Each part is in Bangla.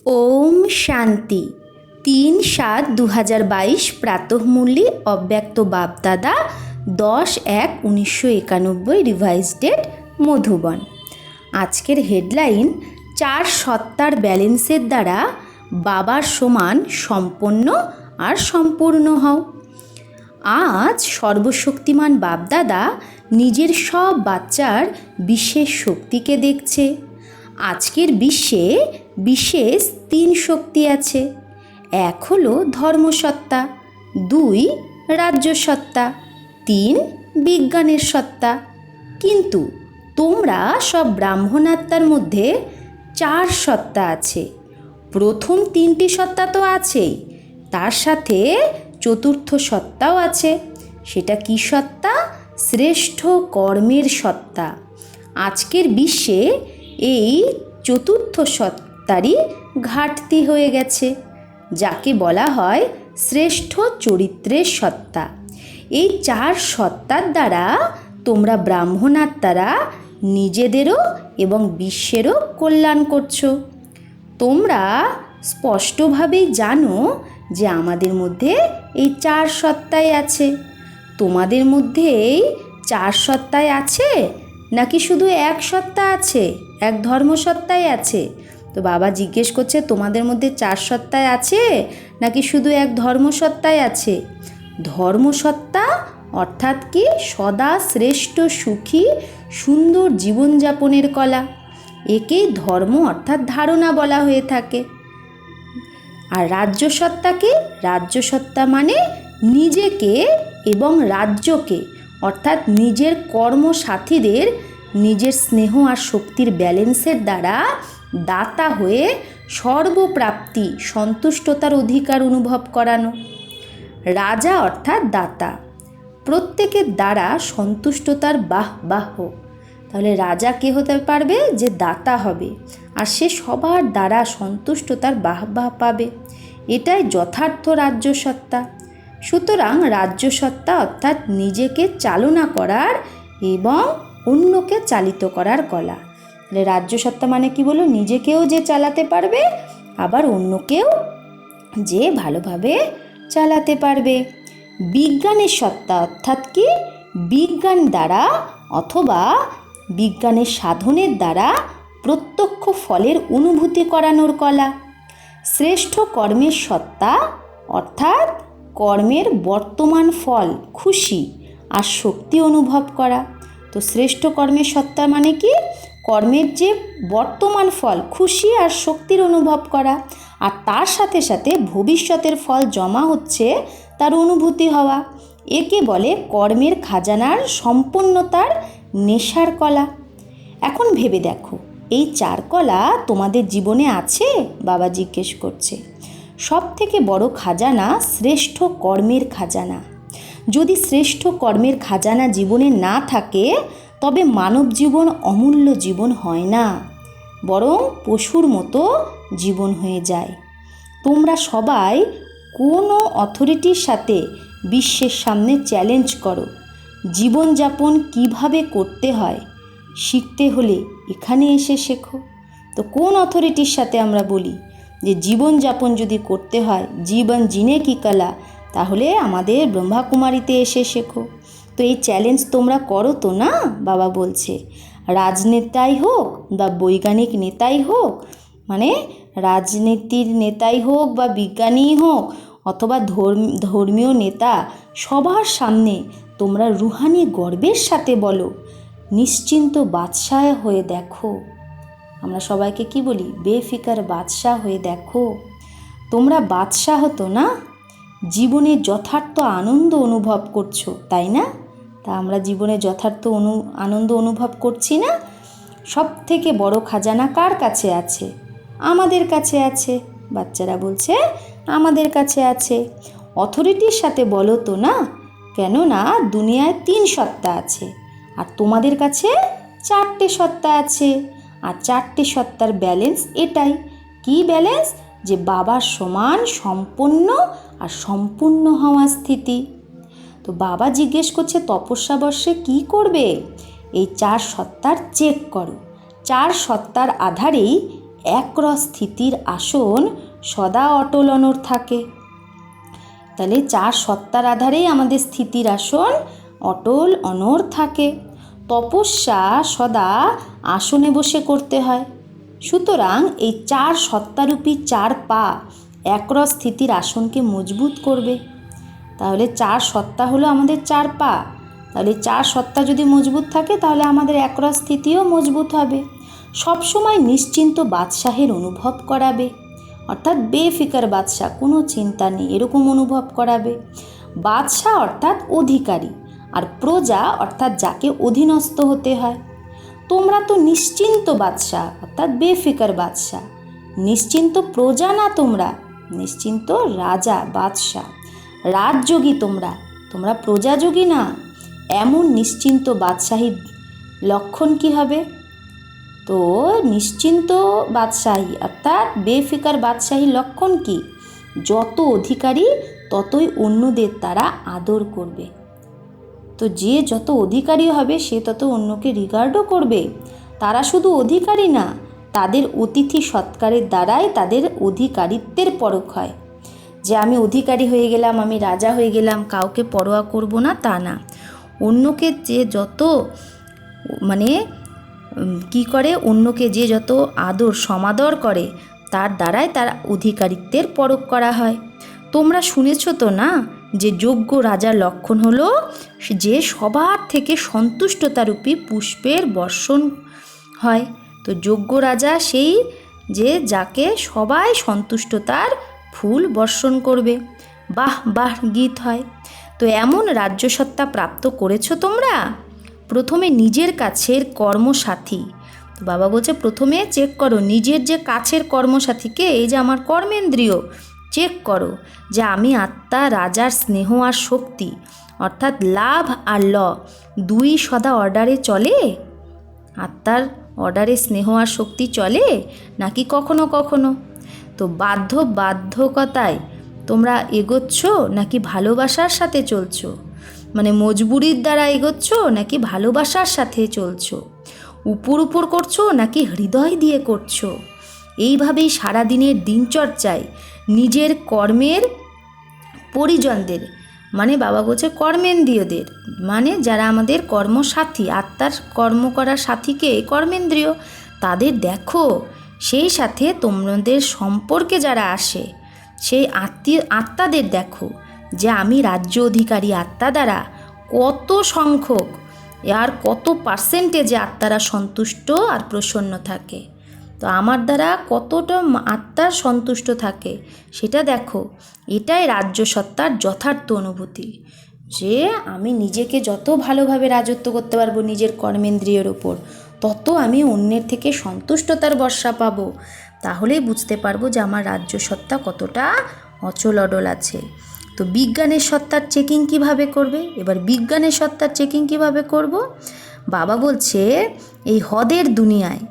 ওম শান্তি। ৩/৭/২০২২ প্রাতঃমূল্যে অব্যক্ত বাপদাদা 10/১/1991 রিভাইজ ডেট মধুবন। আজকের হেডলাইন 4 সত্তার ব্যালেন্সের দ্বারা বাবার সমান সম্পন্ন আর সম্পূর্ণ হও। আজ সর্বশক্তিমান বাপদাদা নিজের সব বাচ্চার বিশেষ শক্তিকে দেখছে। আজকের বিশ্বে বিশেষ 3 শক্তি আছে। 1 হলো ধর্মসত্তা, 2 রাজ্যসত্তা, 3 বিজ্ঞানের সত্তা। কিন্তু তোমরা সব ব্রাহ্মণ আত্মার মধ্যে 4 সত্তা আছে। প্রথম 3টি সত্তা তো আছেই, তার সাথে চতুর্থ সত্তাও আছে। সেটা কি সত্তা? শ্রেষ্ঠ কর্মের সত্তা। আজকের বিশ্বে এই চতুর্থ সত্তারই ঘাটতি হয়ে গেছে, যাকে বলা হয় শ্রেষ্ঠ চরিত্রের সত্তা। এই 4 সত্তার দ্বারা তোমরা ব্রাহ্মণ আত্মারা নিজেদেরও এবং বিশ্বেরও কল্যাণ করছো। তোমরা স্পষ্টভাবেই জানো যে আমাদের মধ্যে এই 4 সত্তাই আছে। তোমাদের মধ্যে এই 4 সত্তাই আছে নাকি শুধু 1 সত্তা আছে, 1 ধর্মসত্তাই আছে? তো বাবা জিজ্ঞেস করছে তোমাদের মধ্যে 4 সত্তাই আছে নাকি শুধু 1 ধর্মসত্তাই আছে? ধর্মসত্তা অর্থাৎ কি? সদা শ্রেষ্ঠ সুখী সুন্দর জীবনযাপনের কলা। একেই ধর্ম অর্থাৎ ধারণা বলা হয়ে থাকে। আর রাজ্যসত্তাকে? রাজ্যসত্তা মানে নিজেকে এবং রাজ্যকে অর্থাৎ নিজের কর্মসাথীদের নিজের স্নেহ আর শক্তির ব্যালেন্সের দ্বারা দাতা হয়ে সর্বপ্রাপ্তি সন্তুষ্টতার অধিকার অনুভব করানো। রাজা অর্থাৎ দাতা, প্রত্যেকের দ্বারা সন্তুষ্টতার বাহ্য। তাহলে রাজা কে হতে পারবে? যে দাতা হবে, আর সে সবার দ্বারা সন্তুষ্টতার বাহ পাবে। এটাই যথার্থ রাজ্যসত্তা। সুতরাং রাজ্যসত্তা অর্থাৎ নিজেকে চালনা করার এবং অন্যকে চালিত করার কলা। তাহলে রাজ্যসত্তা মানে কি বলো? নিজেকেও যে চালাতে পারবে, আবার অন্যকেও যে ভালোভাবে চালাতে পারবে। বিজ্ঞানের সত্তা অর্থাৎ কি? বিজ্ঞান দ্বারা অথবা বিজ্ঞানের সাধনের দ্বারা প্রত্যক্ষ ফলের অনুভূতি করানোর কলা। শ্রেষ্ঠ কর্মের সত্তা অর্থাৎ কর্মের বর্তমান ফল খুশি আর শক্তি অনুভব করা। তো শ্রেষ্ঠ কর্মের সত্তা মানে কি? কর্মের যে বর্তমান ফল খুশি আর শক্তির অনুভব করা, আর তার সাথে সাথে ভবিষ্যতের ফল জমা হচ্ছে তার অনুভূতি হওয়া। একে বলে কর্মের খাজানার সম্পন্নতার নেশার কলা। এখন ভেবে দেখো, এই 4 কলা তোমাদের জীবনে আছে? বাবা জিজ্ঞেস করছে। সব থেকে বড় খাজানা শ্রেষ্ঠ কর্মের খাজানা। যদি শ্রেষ্ঠ কর্মের খাজানা জীবনে না থাকে, তবে মানব জীবন অমূল্য জীবন হয় না, বরং পশুর মতো জীবন হয়ে যায়। তোমরা সবাই কোনো অথরিটির সাথে বিশ্বের সামনে চ্যালেঞ্জ করো। জীবনযাপন কিভাবে করতে হয় শিখতে হলে এখানে এসে শেখো। তো কোন অথরিটির সাথে আমরা বলি যে জীবনযাপন যদি করতে হয়, জীবন জিনে কি কলা, তাহলে আমাদের ব্রহ্মাকুমারীতে এসে শেখো। তো এই চ্যালেঞ্জ তোমরা করো তো না? বাবা বলছে রাজনেতাই হোক বা বৈজ্ঞানিক নেতাই হোক, মানে রাজনীতির নেতাই হোক বা বিজ্ঞানী হোক অথবা ধর্মীয় নেতা, সবার সামনে তোমরা রুহানি গর্বের সাথে বলো নিশ্চিন্ত বাদশাহ হয়ে দেখো। আমরা সবাইকে কি বলি? বেফিকার বাদশাহ হয়ে দেখো। তোমরা বাদশাহ তো না, জীবনে যথার্থ আনন্দ অনুভব করছো, তাই না? তা আমরা জীবনে যথার্থ আনন্দ অনুভব করছি না? সব থেকে বড় খাজানা কার কাছে আছে? আমাদের কাছে আছে। বাচ্চারা বলছে আমাদের কাছে আছে। অথরিটির সাথে বলো তো না, কেননা দুনিয়ায় 3 সত্তা আছে আর তোমাদের কাছে 4টে সত্তা আছে। আর 4টে সত্তার ব্যালেন্স এটাই। কি ব্যালেন্স? যে বাবার সমান সম্পন্ন আর সম্পূর্ণ হওয়া স্থিতি। তো বাবা জিজ্ঞেস করছে তপস্যা বর্ষে কি করবে? এই 4 সত্তার চেক করো। 4 সত্তার আধারেই একরস স্থিতির আসন সদা অটল অনড় থাকে। তাহলে 4 সত্তার আধারেই আমাদের স্থিতির আসন অটল অনড় থাকে। তপস্যা সদা আসনে বসে করতে হয়। সুতরাং এই 4 সত্তারূপী 4 পা একরস স্থিতির আসনকে মজবুত করবে। তাহলে 4 সত্তা হলো আমাদের 4 পা। তাহলে 4 সত্তা যদি মজবুত থাকে তাহলে আমাদের একরস স্থিতিও মজবুত হবে। সবসময় নিশ্চিন্ত বাদশাহের অনুভব করাবে, অর্থাৎ বেফিকার বাদশাহ, কোনো চিন্তা নেই এরকম অনুভব করাবে। বাদশাহ অর্থাৎ অধিকারী, আর প্রজা অর্থাৎ যাকে অধীনস্থ হতে হয়। তোমরা তো নিশ্চিন্ত বাদশাহ অর্থাৎ বেফিকার বাদশাহ, নিশ্চিন্ত প্রজা না, তোমরা নিশ্চিন্ত রাজা বাদশাহ, রাজযোগী, তোমরা প্রজাযোগী না। এমন নিশ্চিন্ত বাদশাহীর লক্ষণ কি হবে? তো নিশ্চিন্ত বাদশাহী অর্থাৎ বেফিকার বাদশাহীর লক্ষণ কি? যত অধিকারী ততই অন্যদের তারা আদর করবে। তো যে যত অধিকারী হবে সে তত অন্যকে রিগার্ডও করবে। তারা শুধু অধিকারী না, তাদের অতিথি সৎকারের দ্বারাই তাদের অধিকারিত্বের পরখ হয়। যে আমি অধিকারী হয়ে গেলাম, আমি রাজা হয়ে গেলাম, কাউকে পরোয়া করব না তা না। অন্যকে যে যত কি করে, অন্যকে যে যত আদর সমাদর করে তার দ্বারাই তার অধিকারিত্বের পরখ করা হয়। তোমরা শুনেছ তো না যে যোগ্য রাজার লক্ষণ হলো যে সবার থেকে সন্তুষ্টতারূপী পুষ্পের বর্ষণ হয়। তো যোগ্য রাজা সেই যে যাকে সবাই সন্তুষ্টতার ফুল বর্ষণ করবে। বাহ বাহ গীত হয়। তো এমন রাজ্যসত্তা প্রাপ্ত করেছো তোমরা। প্রথমে নিজের কাছের কর্মসাথী, তো বাবা বলছে প্রথমে চেক করো নিজের যে কাছের কর্মসাথীকে, এই যে আমার কর্মেন্দ্রিয়, চেক করো যে আমি আত্মা রাজার স্নেহ আর শক্তি অর্থাৎ লাভ আর ল দুই সদা অর্ডারে চলে। আত্মার অর্ডারে স্নেহ আর শক্তি চলে নাকি কখনো কখনো। তো বাধ্যকতায় তোমরা এগোচ্ছ নাকি ভালোবাসার সাথে চলছো, মজবুরির দ্বারা এগোচ্ছ নাকি ভালোবাসার সাথে চলছো, উপর করছো নাকি হৃদয় দিয়ে করছো। এইভাবেই সারাদিনের দিনচর্চায় নিজের কর্মের পরিজনদের, বাবা বলছে কর্মেন্দ্রিয়দের, যারা আমাদের কর্মসাথী, আত্মার কর্ম করার সাথীকে কর্মেন্দ্রিয়, তাদের দেখো। সেই সাথে তোমাদের সম্পর্কে যারা আসে সেই আত্মাদের দেখো যে আমি রাজ্য অধিকারী আত্মা দ্বারা কত সংখ্যক আর কত পার্সেন্টেজে আত্মারা সন্তুষ্ট আর প্রসন্ন থাকে। তো আমার দ্বারা কতটা আত্মার সন্তুষ্ট থাকে সেটা দেখো। এটাই রাজ্যসত্তার যথার্থ অনুভূতি, যে আমি নিজেকে যত ভালোভাবে রাজত্ব করতে পারবো নিজের কর্মেন্দ্রিয়ের ওপর, তত আমি অন্যের থেকে সন্তুষ্টতার বর্ষা পাবো। তাহলেই বুঝতে পারবো যে আমার রাজ্যসত্তা কতটা অচল অডল আছে। তো বিজ্ঞানের সত্তার চেকিং কিভাবে করবে? এবার বিজ্ঞানের সত্তার চেকিং কিভাবে করব? বাবা বলছে এই হদের দুনিয়ায়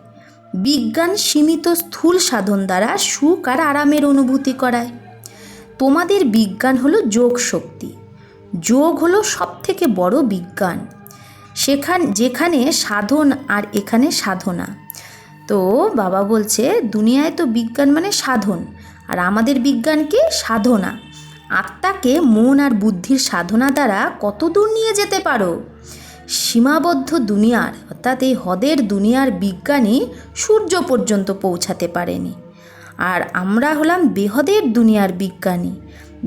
বিজ্ঞান সীমিত স্থূল সাধন দ্বারা সুখ আর আরামের অনুভূতি করায়। তোমাদের বিজ্ঞান হলো যোগ শক্তি। যোগ হলো সব থেকে বড় বিজ্ঞান, যেখানে সাধন আর এখানে সাধনা। তো বাবা বলছে দুনিয়ায় তো বিজ্ঞান সাধন, আর আমাদের বিজ্ঞান কি? সাধনা। আত্মাকে মন আর বুদ্ধির সাধনা দ্বারা কত দূর নিয়ে যেতে পারো। সীমাবদ্ধ দুনিয়ার অর্থাৎ এই হদের দুনিয়ার বিজ্ঞানী সূর্য পর্যন্ত পৌঁছাতে পারেনি, আর আমরা হলাম বেহদের দুনিয়ার বিজ্ঞানী।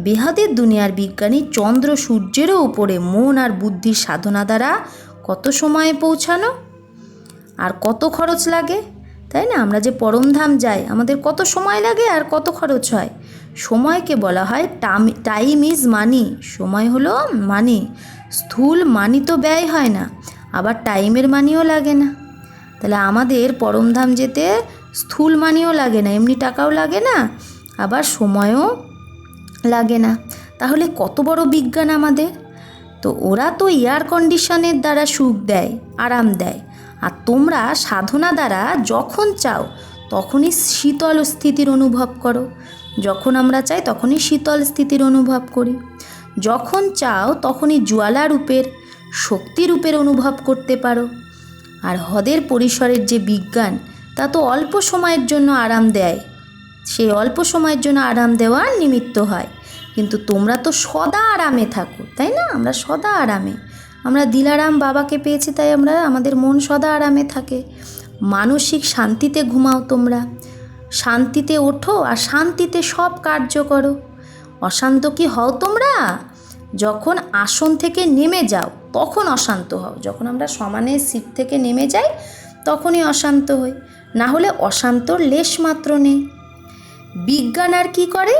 বেহদের দুনিয়ার বিজ্ঞানী চন্দ্র সূর্যেরও উপরে মন আর বুদ্ধির সাধনা দ্বারা কত সময়ে পৌঁছানো, আর কত খরচ লাগে, তাই না? আমরা যে পরমধাম যাই আমাদের কত সময় লাগে আর কত খরচ হয়। সময়কে বলা হয় টাইম ইজ মানি। সময় হলো মানি। স্থূল মানি তো ব্যয় হয় না, আবার টাইমের মানিও লাগে না। তাহলে আমাদের পরমধাম যেতে স্থূল মানিও লাগে না, এমনি টাকাও লাগে না, আবার সময়ও লাগে না। তাহলে কত বড় বিজ্ঞান আমাদের। তো ওরা তো এয়ার কন্ডিশনের দ্বারা সুখ দেয়, আরাম দেয়, আর তোমরা সাধনা দ্বারা যখন চাও তখনই শীতল স্থিতির অনুভব করো। যখন আমরা চাই তখনই শীতল স্থিতির অনুভব করি। যখন চাও তখনই জ্বালা রূপের, শক্তি রূপের অনুভব করতে পারো। আর হদের পরিসরের যে বিজ্ঞান তা তো অল্প সময়ের জন্য আরাম দেয়, সেই অল্প সময়ের জন্য আরাম দেওয়ার নিমিত্ত হয়, কিন্তু তোমরা তো সদা আরামে থাকো, তাই না? আমরা সদা আরামে, আমরা দিলারাম বাবাকে পেয়েছি, তাই আমাদের মন সদা আরামে থাকে। মানসিক শান্তিতে ঘুমাও তোমরা, শান্তিতে ওঠো আর শান্তিতে সব কার্য করো। অশান্ত কি হও তোমরা? যখন আসন থেকে নেমে যাও তখন অশান্ত হও। যখন আমরা সমানে সিট থেকে নেমে যাই তখনই অশান্ত হই, না হলে অশান্তর লেশমাত্র নেই। বিজ্ঞান আর কি করে?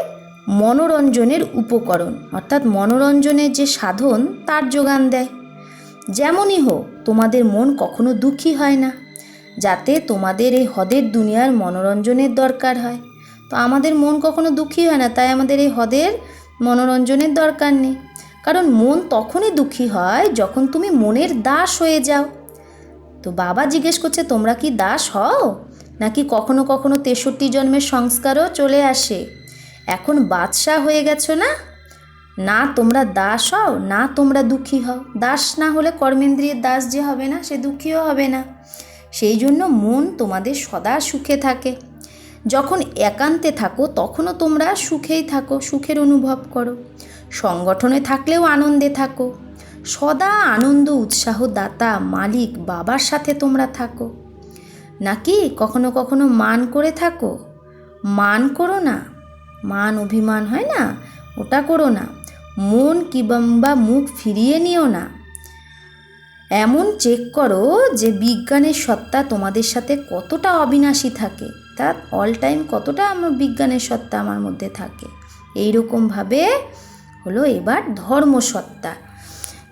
মনোরঞ্জনের উপকরণ অর্থাৎ মনোরঞ্জনের যে সাধন তার যোগান দেয়। যেমনই হোক, তোমাদের মন কখনো দুঃখী হয় না, যাতে তোমাদের এই হদের দুনিয়ার মনোরঞ্জনের দরকার হয়। তো আমাদের মন কখনো দুঃখী হয় না, তাই আমাদের এই হদের মনোরঞ্জনের দরকার নেই। কারণ মন তখনই দুঃখী হয় যখন তুমি মনের দাস হয়ে যাও। তো বাবা জিজ্ঞেস করছে, তোমরা কি দাস হও? নাকি কখনো কখনো 63 জন্মের সংস্কারও চলে আসে? এখন বাদশাহ হয়ে গেছো না? না তোমরা দাস হও, না তোমরা দুঃখী হও। দাস না হলে কর্মেন্দ্রিয়ের দাস যে হবে না, সে দুঃখীও হবে না। সেই জন্য মন তোমাদের সদা সুখে থাকে। যখন একান্তে থাকো তখনও তোমরা সুখেই থাকো, সুখের অনুভব করো। সংগঠনে থাকলেও আনন্দে থাকো। সদা আনন্দ উৎসাহ দাতা মালিক বাবার সাথে তোমরা থাকো। নাকি কখনো কখনো মান করে থাকো? মান করো না, মান অভিমান হয় না, ওটা করো না। মন কিংবা মুখ ফিরিয়ে নিও না। এমন চেক করো যে বিজ্ঞানের সত্তা তোমাদের সাথে কতটা অবিনাশী থাকে, তা অল টাইম কতটা আমার বিজ্ঞানের সত্তা আমার মধ্যে থাকে। এইরকমভাবে হলো এবার ধর্মসত্তা।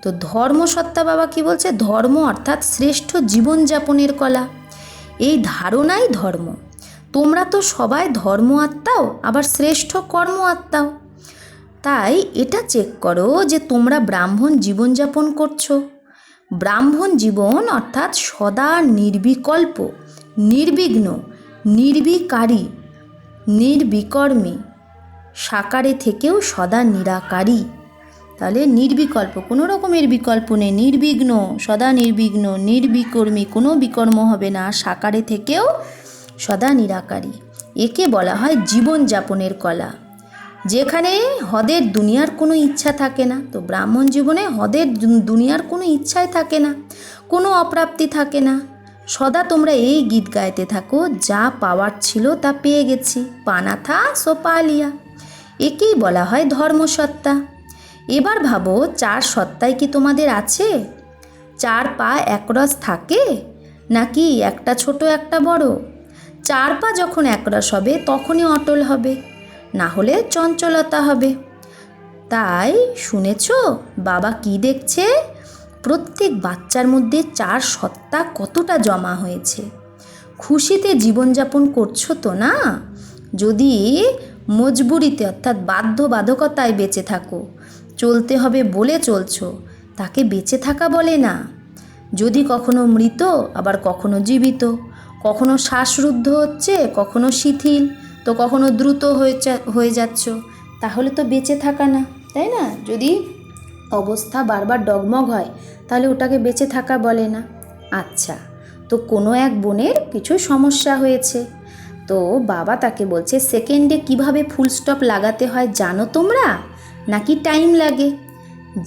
তো ধর্মসত্তা বাবা কি বলছে? ধর্ম অর্থাৎ শ্রেষ্ঠ জীবনযাপনের কলা। এই ধারণাই ধর্ম। তোমরা তো সবাই ধর্ম আত্মাও, আবার শ্রেষ্ঠ কর্ম আত্মাও। তাই এটা চেক করো যে তোমরা ব্রাহ্মণ জীবনযাপন করছো। ব্রাহ্মণ জীবন অর্থাৎ সদা নির্বিকল্প, নির্বিঘ্ন, নির্বিকারী, নির্বিকর্মী, সাকারে থেকেও সদা নিরাকারী। তাহলে নির্বিকল্প, কোনো রকমের বিকল্প নেই, নির্বিঘ্ন, সদা নির্বিঘ্ন, নির্বিকর্মী, কোনো বিকর্ম হবে না, সাকারে থেকেও সদা নিরাকারী। একে বলা হয় জীবনযাপনের কলা, যেখানে হদের দুনিয়ার কোনো ইচ্ছা থাকে না। তো ব্রাহ্মণ জীবনে হদের দুনিয়ার কোনো ইচ্ছাই থাকে না, কোনো অপ্রাপ্তি থাকে না। সদা তোমরা এই গীত গাইতে থাকো, যা পাওয়ার ছিল তা পেয়ে গেছি, পানা থা সো পা লিয়া। একেই বলা হয় ধর্মসত্তা। এবার ভাবো, 4 সত্তাই কি তোমাদের আছে? 4 পা একরস থাকে, নাকি একটা ছোট একটা বড়? 4 পা যখন একরস হবে তখনই অটল হবে, না হলে চঞ্চলতা হবে। তাই শুনেছ বাবা কি দেখছে? প্রত্যেক বাচ্চার মধ্যে 4 সত্তা কতটা জমা হয়েছে। খুশিতে জীবনযাপন করছো তো না? যদি মজবুরিতে অর্থাৎ বাধ্যবাধকতায় বেঁচে থাকো, চলতে হবে বলে চলছো, তাকে বেঁচে থাকা বলে না। যদি কখনো মৃত আবার কখনো জীবিত, কখনো শ্বাসরুদ্ধ হচ্ছে, কখনো শিথিল, তো কখনো দ্রুত হয়ে যাচ্ছ, তাহলে তো বেঁচে থাকা না, তাই না? যদি অবস্থা বারবার ডগমগ হয় তাহলে ওটাকে বেঁচে থাকা বলে না। আচ্ছা, তো কোনো এক বোনের কিছু সমস্যা হয়েছে, তো বাবা তাকে বলছে সেকেন্ডে কিভাবে ফুল স্টপ লাগাতে হয় জানো তোমরা, নাকি টাইম লাগে?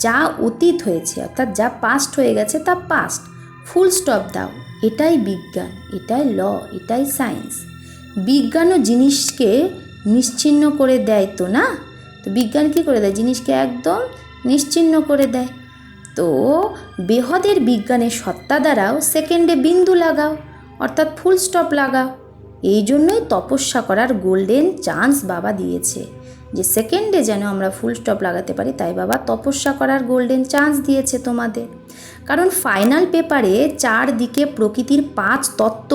যা অতীত হয়েছে অর্থাৎ যা পাস্ট হয়ে গেছে তা পাস্ট, ফুল স্টপ দাও। এটাই বিজ্ঞান, এটাই ল, এটাই সায়েন্স। বিজ্ঞানও জিনিসকে নিশ্চিহ্ন করে দেয় তো না? তো বিজ্ঞান কী করে দেয়? জিনিসকে একদম নিশ্চিহ্ন করে দেয়। তো বেহদের বিজ্ঞানের সত্তা দ্বারাও সেকেন্ডে বিন্দু লাগাও অর্থাৎ ফুল স্টপ লাগাও। এই জন্যই তপস্যা করার গোল্ডেন চান্স বাবা দিয়েছে, যে সেকেন্ডে যেন আমরা ফুল স্টপ লাগাতে পারি। তাই বাবা তপস্যা করার গোল্ডেন চান্স দিয়েছে তোমাদের। কারণ ফাইনাল পেপারে 4 দিকে প্রকৃতির 5 তত্ত্ব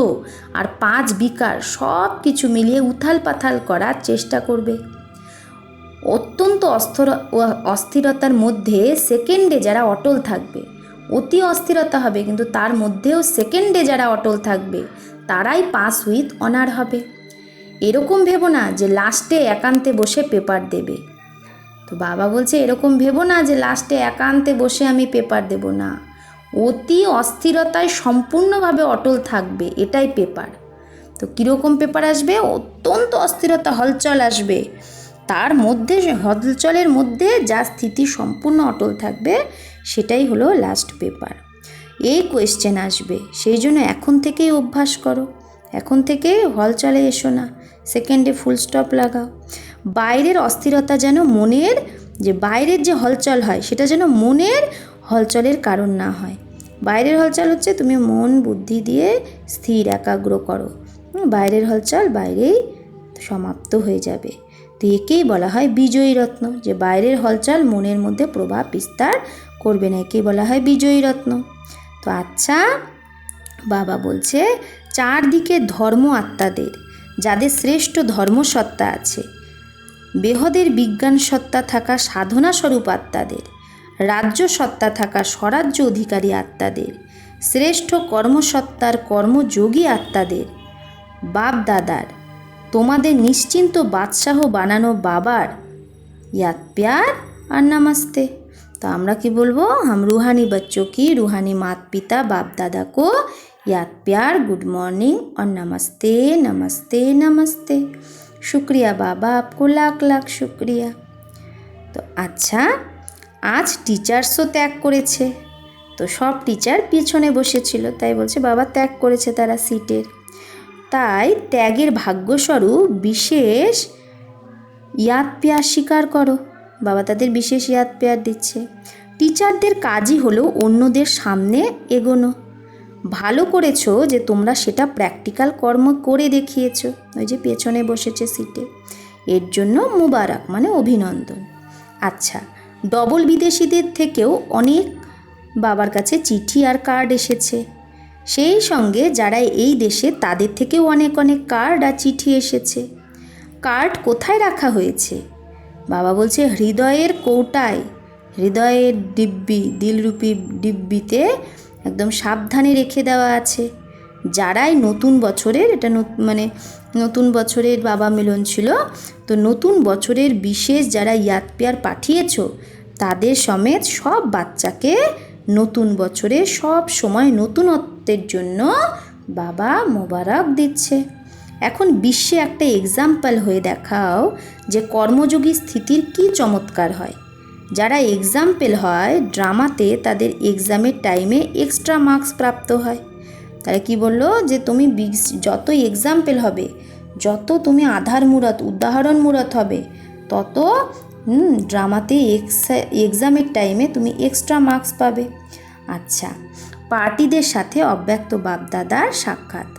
আর 5 বিকার সব কিছু মিলিয়ে উথাল পাথাল করার চেষ্টা করবে। অত্যন্ত অস্থিরতার মধ্যে সেকেন্ডে যারা অটল থাকবে, অতি অস্থিরতা হবে কিন্তু তার মধ্যেও সেকেন্ডে যারা অটল থাকবে তারাই পাস উইথ অনার হবে। এরকম ভেবো না যে লাস্টে একান্তে বসে পেপার দেবে। তো বাবা বলছে এরকম ভেবো না যে লাস্টে একান্তে বসে আমি পেপার দেব না, অতি অস্থিরতায় সম্পূর্ণভাবে অটল থাকবে, এটাই পেপার। তো কীরকম পেপার আসবে? অত্যন্ত অস্থিরতা, হলচল আসবে। তার মধ্যে, হলচলের মধ্যে যা স্থিতি সম্পূর্ণ অটল থাকবে সেটাই হলো লাস্ট পেপার। এই কোয়েশ্চেন আসবে, সেই জন্য এখন থেকেই অভ্যাস করো, এখন থেকে হলচলে এসো না, সেকেন্ডে ফুল স্টপ লাগাও। বাইরের অস্থিরতা যেন মনের, যে বাইরের যে হলচল হয় সেটা যেন মনের হলচলের কারণ না হয়। বাইরের হলচল হচ্ছে তুমি মন বুদ্ধি দিয়ে স্থির একাগ্র করো, বাইরের হলচল বাইরেই সমাপ্ত হয়ে যাবে। তো একেই বলা হয় বিজয়ী রত্ন, যে বাইরের হলচল মনের মধ্যে প্রভাব বিস্তার করবে না, একেই বলা হয় বিজয়ী রত্ন। তো আচ্ছা, বাবা বলছে চারদিকে ধর্ম আত্মাদের, যাদের শ্রেষ্ঠ ধর্মসত্তা আছে, বেহদের বিজ্ঞান সত্তা থাকা সাধনা স্বরূপ আত্মাদের, রাজ্য সত্তা থাকা স্বরাজ্য অধিকারী আত্মাদের, শ্রেষ্ঠ কর্মসত্তার কর্মযোগী আত্মাদের, বাপ দাদার, তোমাদের নিশ্চিন্ত বাদশাহ বানানো বাবার याद प्यार और नमस्ते। तो আমরা কি বলবো? हम रूहानी बच्चों की रूहानी माता पिता बाप दादा को याद प्यार, गुड मॉर्निंग और नमस्ते नमस्ते नमस्ते। शुक्रिया बाबा, आपको लाख लाख शुक्रिया। তো আচ্ছা, আজ টিচার্সও ত্যাগ করেছে। তো সব টিচার পিছনে বসেছিল, তাই বলছে বাবা ত্যাগ করেছে তারা সিটের। তাই ত্যাগের ভাগ্যস্বরূপ বিশেষ ইয়াদ পেয়ার স্বীকার করো। বাবা তাদের বিশেষ ইয়াদ পেয়ার দিচ্ছে। টিচারদের কাজই হলো অন্যদের সামনে এগোনো। ভালো করেছো যে তোমরা সেটা প্র্যাকটিক্যাল কর্ম করে দেখিয়েছো, ওই যে পেছনে বসেছে সিটে, এর জন্য মুবারক মানে অভিনন্দন। আচ্ছা, ডবল বিদেশিদের থেকেও অনেক বাবার কাছে চিঠি আর কার্ড এসেছে, সেই সঙ্গে যারা এই দেশে তাদের থেকেও অনেক অনেক কার্ড আর চিঠি এসেছে। কার্ড কোথায় রাখা হয়েছে? বাবা বলছে হৃদয়ের কৌটায়, হৃদয়ের দিব্যি, দিলরূপী দিব্যিতে একদম সাবধানে রেখে দেওয়া আছে। যারাই নতুন বছরের, এটা মানে নতুন বছরের বাবা মিলন ছিল, তো নতুন বছরের বিশেষ যারা ইয়াদ পেয়ার পাঠিয়েছো তাদের সমেত সব বাচ্চাকে নতুন বছরে সব সময় নতুনত্বের জন্য বাবা মোবারক দিচ্ছে। এখন বিশ্বে একটা এক্সাম্পল হয়ে দেখাও যে কর্মযোগী স্থিতির কি চমৎকার হয়। যারা এক্সাম্পল হয় ড্রামাতে, তাদের এক্সামের টাইমে এক্সট্রা মার্কস প্রাপ্ত হয়। তারা কি বললো যে তুমি যত এক্সাম্পল হবে, যত তুমি আধারমূরত উদাহরণমূরত হবে, তত ড্রামাতে এক্সামের টাইমে তুমি এক্সট্রা মার্কস পাবে। আচ্ছা, পার্টিদের সাথে অব্যক্ত বাপদাদার সাক্ষাৎ।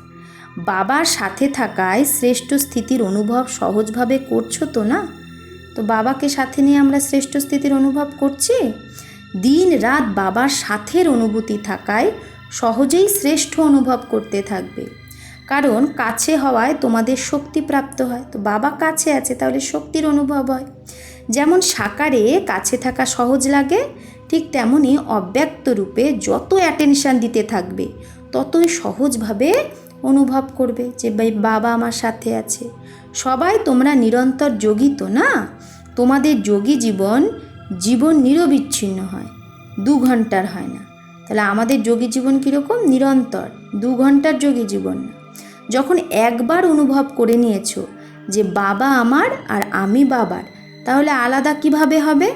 বাবার সাথে থাকায় শ্রেষ্ঠ স্থিতির অনুভব সহজভাবে করছো তো না? তো বাবাকে সাথে নিয়ে আমরা শ্রেষ্ঠ স্থিতির অনুভব করছি। দিন রাত বাবার সাথের অনুভূতি থাকায় সহজেই শ্রেষ্ঠ অনুভব করতে থাকবে, কারণ কাছে হওয়ায় তোমাদের শক্তি প্রাপ্ত হয়। তো বাবা কাছে আছে, তাহলে শক্তির অনুভব হয়। যেমন সাকারে কাছে থাকা সহজ লাগে, ঠিক তেমনই অব্যক্ত রূপে যত অ্যাটেনশান দিতে থাকবে ততই সহজভাবে অনুভব করবে যে বাবা আমার সাথে আছে। সবাই তোমরা নিরন্তর যোগী তো না? তোমাদের যোগী জীবন নিরবিচ্ছিন্ন হয়, 2 ঘন্টার হয় না। তাহলে আমাদের যোগী জীবন কীরকম? নিরন্তর, 2 ঘন্টার যোগী জীবন না। যখন একবার অনুভব করে নিয়েছো যে বাবা আমার আর আমি বাবার, তাহলে আলাদা কিভাবে হবে?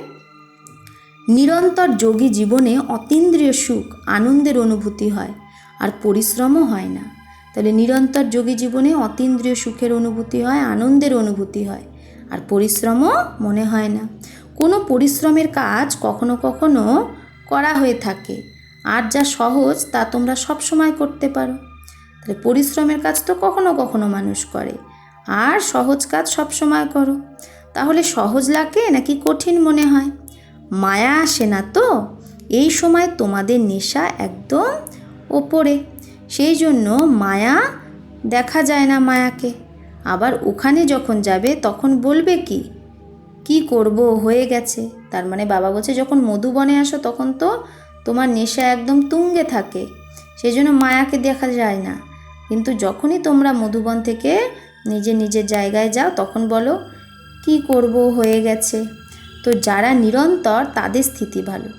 নিরন্তর যোগী জীবনে অতীন্দ্রিয় সুখ, আনন্দের অনুভূতি হয়, আর পরিশ্রমও হয় না। তাহলে নিরন্তর যোগী জীবনে অতীন্দ্রিয় সুখের অনুভূতি হয়, আনন্দের অনুভূতি হয়, আর পরিশ্রমও মনে হয় না। কোনো পরিশ্রমের কাজ কখনো কখনো করা হয়ে থাকে, আর যা সহজ তা তোমরা সব সময় করতে পারো। তাহলে পরিশ্রমের কাজ তো কখনো কখনো মানুষ করে, আর সহজ কাজ সব সময় করো। তাহলে সহজ লাগে নাকি কঠিন মনে হয়? মায়া আসে না তো? এই সময় তোমাদের নেশা একদম ওপরে, সেই জন্য মায়া দেখা যায় না মায়াকে। আবার ওখানে যখন যাবে তখন বলবে কি করব, হয়ে গেছে। তার মানে বাবা বলছে যখন মধুবনে আসো তখন তো তোমার নেশা একদম তুঙ্গে থাকে, সেই জন্য মায়াকে দেখা যায় না। কিন্তু যখনই তোমরা মধুবন থেকে নিজের জায়গায় যাও তখন বলো কি করব, হয়ে গেছে। তো যারা নিরন্তর তাদের স্থিতি ভালো,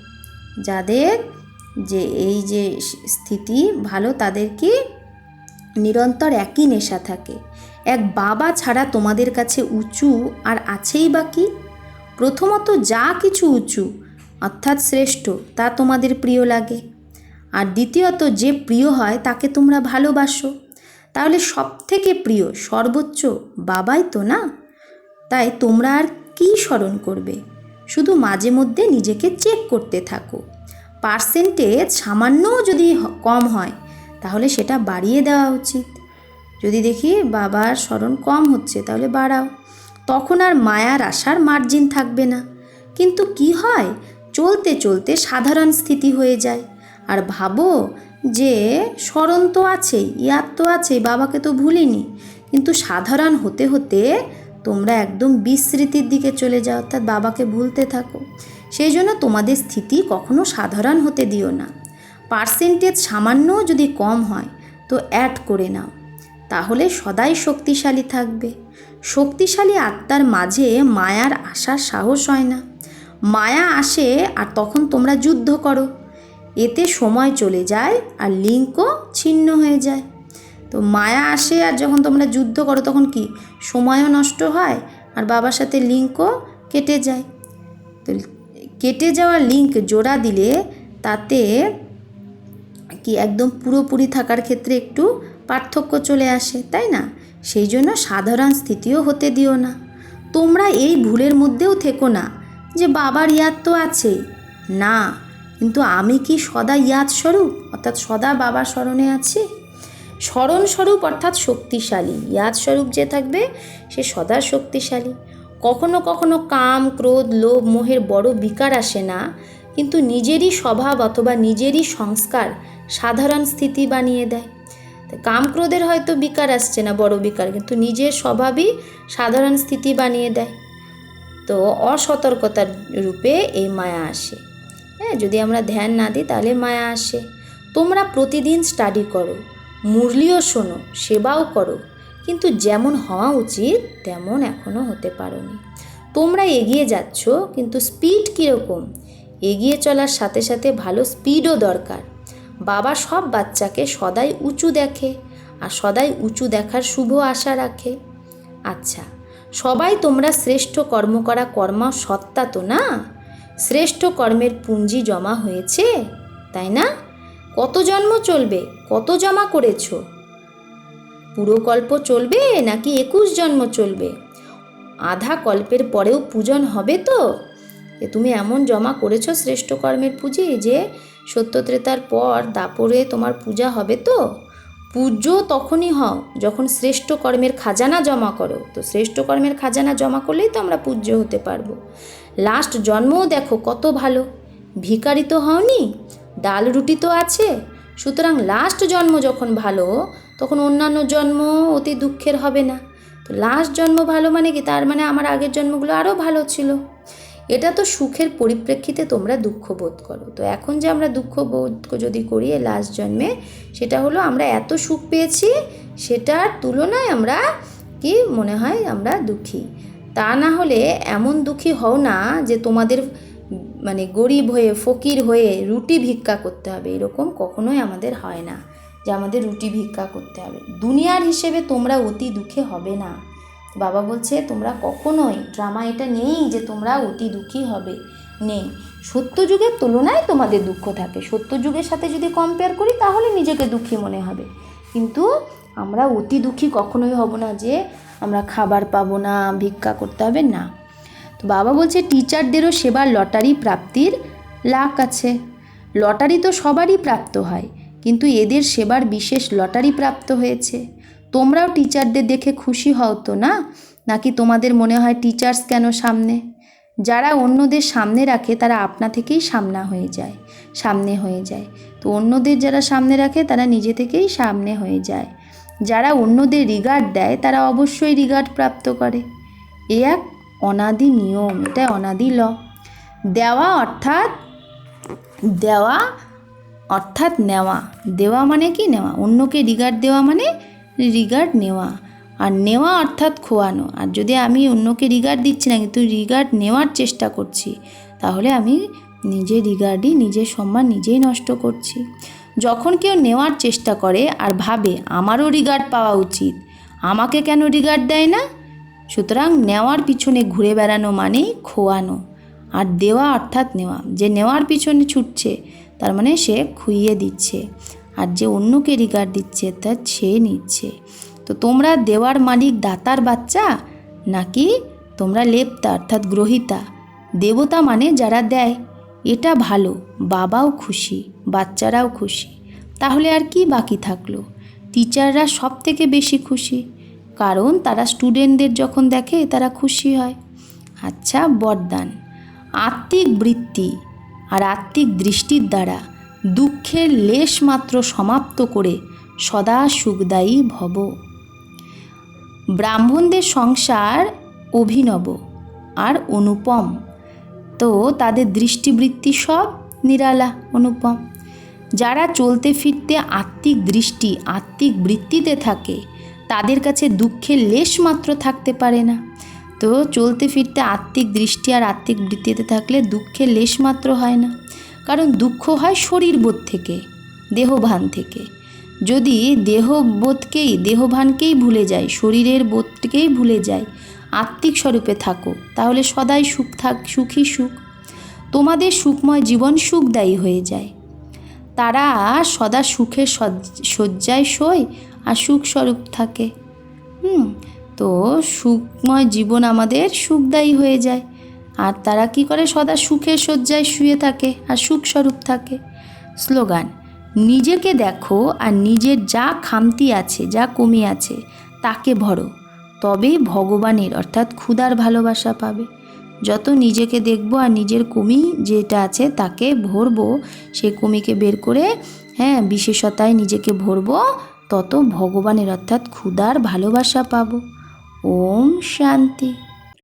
যাদের যে এই যে স্থিতি ভালো, তাদের কি নিরন্তর একই নেশা থাকে। এক বাবা ছাড়া তোমাদের কাছে উঁচু আর আছেই বা কি? প্রথমত যা কিছু উঁচু অর্থাৎ শ্রেষ্ঠ তা তোমাদের প্রিয় লাগে, আর দ্বিতীয়ত যে প্রিয় হয় তাকে তোমরা ভালোবাসো। তাহলে সব থেকে প্রিয় সর্বোচ্চ বাবাই তো না? তাই তোমরা আর কী স্মরণ করবে? শুধু মাঝে মধ্যে নিজেকে চেক করতে থাকো। পার্সেন্টেজ সামান্যও যদি কম হয় তাহলে সেটা বাড়িয়ে দেওয়া উচিত। যদি দেখি বাবার স্মরণ কম হচ্ছে তাহলে বাড়াও, তখন আর মায়ার আশার মার্জিন থাকবে না। কিন্তু কি হয়, চলতে চলতে সাধারণ স্থিতি হয়ে যায়। আর ভাবো যে স্মরণ তো আছেই, ইয়াদ তো আছেই, বাবাকে তো ভুলিনি, কিন্তু সাধারণ হতে হতে তোমরা একদম বিস্মৃতির দিকে চলে যাও, অর্থাৎ বাবাকে ভুলতে থাকো। সেই জন্য তোমাদের স্থিতি কখনো সাধারণ হতে দিও না। পার্সেন্টেজ সামান্যও যদি কম হয় তো অ্যাড করে নাও, তাহলে সদাই শক্তিশালী থাকবে। শক্তিশালী আত্মার মাঝে মায়ার আসার সাহস হয় না। মায়া আসে আর তখন তোমরা যুদ্ধ করো, এতে সময় চলে যায় আর লিঙ্কও ছিন্ন হয়ে যায়। তো মায়া আসে আর যখন তোমরা যুদ্ধ করো তখন কি সময়ও নষ্ট হয় আর বাবার সাথে লিঙ্কও কেটে যায়। তো কেটে যাওয়া লিঙ্ক জোড়া দিলে তাতে কি একদম পুরোপুরি থাকার ক্ষেত্রে একটু পার্থক্য চলে আসে, তাই না? সেই জন্য সাধারণ স্থিতিও হতে দিও না। তোমরা এই ভুলের মধ্যেও থেকো না যে বাবার ইয়াদ তো আছেই, না, কিন্তু আমি কি সদা ইয়াদ স্বরূপ অর্থাৎ সদা বাবার স্মরণে আছি? স্মরণ স্বরূপ অর্থাৎ শক্তিশালী, ইয়াদ স্বরূপ যে থাকবে সে সদা শক্তিশালী। কখনো কখনো কাম, ক্রোধ, লোভ, মোহের বড় বিকার আসে না, কিন্তু নিজেরই স্বভাব অথবা নিজেরই সংস্কার সাধারণ স্থিতি বানিয়ে দেয়। কাম ক্রোধের হয়তো বিকার আসছে না, বড় বিকার, কিন্তু নিজের স্বভাবই সাধারণ স্থিতি বানিয়ে দেয়। তো অসতর্কতার রূপে এই মায়া আসে। হ্যাঁ, যদি আমরা ধ্যান না দিই তাহলে মায়া আসে। তোমরা প্রতিদিন স্টাডি করো, মুরলিও শোনো, সেবাও করো, কিন্তু যেমন হওয়া উচিত তেমন এখনও হতে পারোনি। তোমরা এগিয়ে যাচ্ছ, কিন্তু স্পিড কীরকম? এগিয়ে চলার সাথে সাথে ভালো স্পিডও দরকার। বাবা সব বাচ্চাকে সদাই উঁচু দেখে আর সদাই উঁচু দেখার শুভ আশা রাখে। আচ্ছা, সবাই তোমরা শ্রেষ্ঠ কর্ম করা কর্মা সত্তা তো না? শ্রেষ্ঠ কর্মের পুঁজি জমা হয়েছে, তাই না? কত জন্ম চলবে? কত জমা করেছ? পুরো কল্প চলবে নাকি 21 জন্ম চলবে? আধা কল্পের পরেও পূজন হবে তো? তুমি এমন জমা করেছো শ্রেষ্ঠ কর্মের পুঁজি যে সত্যত্রেতার পর দাপরে তোমার পূজা হবে তো? পূজ্য তখনই হও যখন শ্রেষ্ঠ কর্মের খাজানা জমা করো। তো শ্রেষ্ঠ কর্মের খাজানা জমা করলেই তো আমরা পূজ্য হতে পারবো। লাস্ট জন্মও দেখো কত ভালো, ভিখারি তো হওনি, ডাল রুটি তো আছে। সুতরাং লাস্ট জন্ম যখন ভালো তখন অন্যান্য জন্ম অতি দুঃখের হবে না। তো লাস্ট জন্ম ভালো মানে কি? তার মানে আমার আগের জন্মগুলো আরও ভালো ছিল। এটা তো সুখের পরিপ্রেক্ষিতে তোমরা দুঃখ বোধ করো। তো এখন যে আমরা দুঃখ বোধ যদি করি লাস্ট জন্মে, সেটা হলো আমরা এত সুখ পেয়েছি সেটার তুলনায় আমরা কি মনে হয় আমরা দুঃখী। তা না হলে এমন দুঃখী হও না যে তোমাদের মানে গরিব হয়ে ফকির হয়ে রুটি ভিক্ষা করতে হবে, এরকম কখনোই আমাদের হয় না যে আমাদের রুটি ভিক্ষা করতে হবে। দুনিয়ার হিসেবে তোমরা অতি দুঃখে হবে না। বাবা বলছে তোমরা কখনোই ড্রামা এটা নেই যে তোমরা অতি দুঃখী হবে, নেই। সত্যযুগের তুলনায় তোমাদের দুঃখ থাকে, সত্যযুগের সাথে যদি কম্পেয়ার করি তাহলে নিজেকে দুঃখী মনে হবে, কিন্তু আমরা অতি দুঃখী কখনোই হব না যে আমরা খাবার পাবো না, ভিক্ষা করতে হবে না। তো বাবা বলছে টিচারদেরও সেবার লটারি প্রাপ্তির লাক আছে। লটারি তো সবারই প্রাপ্ত হয়, কিন্তু এদের সেবার বিশেষ লটারি প্রাপ্ত হয়েছে। তোমরাও টিচারদের দেখে খুশি হও তো না? নাকি তোমাদের মনে হয় টিচার্স কেন সামনে? যারা অন্যদের সামনে রাখে তারা আপনা থেকেই সামনে হয়ে যায়। তো অন্যদের যারা সামনে রাখে তারা নিজে থেকেই সামনে হয়ে যায়। যারা অন্যদের রিগার্ড দেয় তারা অবশ্যই রিগার্ড প্রাপ্ত করে। এ এক অনাদি নিয়ম, এটা অনাদি ল। দেওয়া অর্থাৎ নেওয়া। দেওয়া মানে কি? নেওয়া। অন্যকে রিগার্ড দেওয়া মানে রিগার্ড নেওয়া, আর নেওয়া অর্থাৎ খোয়ানো। আর যদি আমি অন্যকে রিগার্ড দিচ্ছি না কিন্তু রিগার্ড নেওয়ার চেষ্টা করছি, তাহলে আমি নিজের রিগার্ডই, নিজের সম্মান নিজেই নষ্ট করছি। যখন কেউ নেওয়ার চেষ্টা করে আর ভাবে আমারও রিগার্ড পাওয়া উচিত, আমাকে কেন রিগার্ড দেয় না, সুতরাং নেওয়ার পিছনে ঘুরে বেড়ানো মানেই খোয়ানো, আর দেওয়া অর্থাৎ নেওয়া। যে নেওয়ার পিছনে ছুটছে তার মানে সে খুইয়ে দিচ্ছে, আর যে অন্যকে রিগার্ড দিচ্ছে তার সে নিচ্ছে। তো তোমরা দেওয়ার মালিক দাতার বাচ্চা, নাকি তোমরা লেপ্তা অর্থাৎ গ্রহিতা? দেবতা মানে যারা দেয়, এটা ভালো, বাবাও খুশি, বাচ্চারাও খুশি। তাহলে আর কি বাকি থাকলো? টিচাররা সব থেকে বেশি খুশি, কারণ তারা স্টুডেন্টদের যখন দেখে তারা খুশি হয়। আচ্ছা, বরদান। আত্মিক বৃত্তি আর আত্মিক দৃষ্টির দ্বারা দুঃখের লেশ মাত্র সমাপ্ত করে সদা সুখদায়ী ভব। ব্রাহ্মণদের সংসার অভিনব আর অনুপম, তো তাদের দৃষ্টিবৃত্তি সব নিরালা, অনুপম। যারা চলতে ফিরতে আত্মিক দৃষ্টি আত্মিক বৃত্তিতে থাকে তাদের কাছে দুঃখের লেশ মাত্র থাকতে পারে না। তো চলতে ফিরতে আত্মিক দৃষ্টি আর আত্মিক বৃত্তিতে থাকলে দুঃখের লেশ মাত্র হয় না, কারণ দুঃখ হয় শরীরবোধ থেকে, দেহভান থেকে। যদি দেহভানকেই ভুলে যায়, শরীরের বোধকেই ভুলে যায়, আত্মিক স্বরূপে থাকো, তাহলে সদাই সুখী সুখ। তোমাদের সুখময় জীবন সুখদায়ী হয়ে যায়। তারা সদা সুখের শয্যায় শোয় আর সুখ স্বরূপ থাকে। তো সুখময় জীবন আমাদের সুখদায়ী হয়ে যায়, আর তারা কি করে? সদা সুখের শয্যায় শুয়ে থাকে আর সুখ স্বরূপ থাকে। স্লোগান: নিজেকে দেখো আর নিজের যা খামতি আছে, যা কমি আছে তাকে ভরো, তবেই ভগবানের অর্থাৎ ক্ষুধার ভালোবাসা পাবে। যত নিজেকে দেখবো আর নিজের কমি যেটা আছে তাকে ভরবো, সেই কমিকে বের করে বিশেষতায় নিজেকে ভরবো, তত ভগবানের অর্থাৎ ক্ষুধার ভালোবাসা পাবো। ওম শান্তি।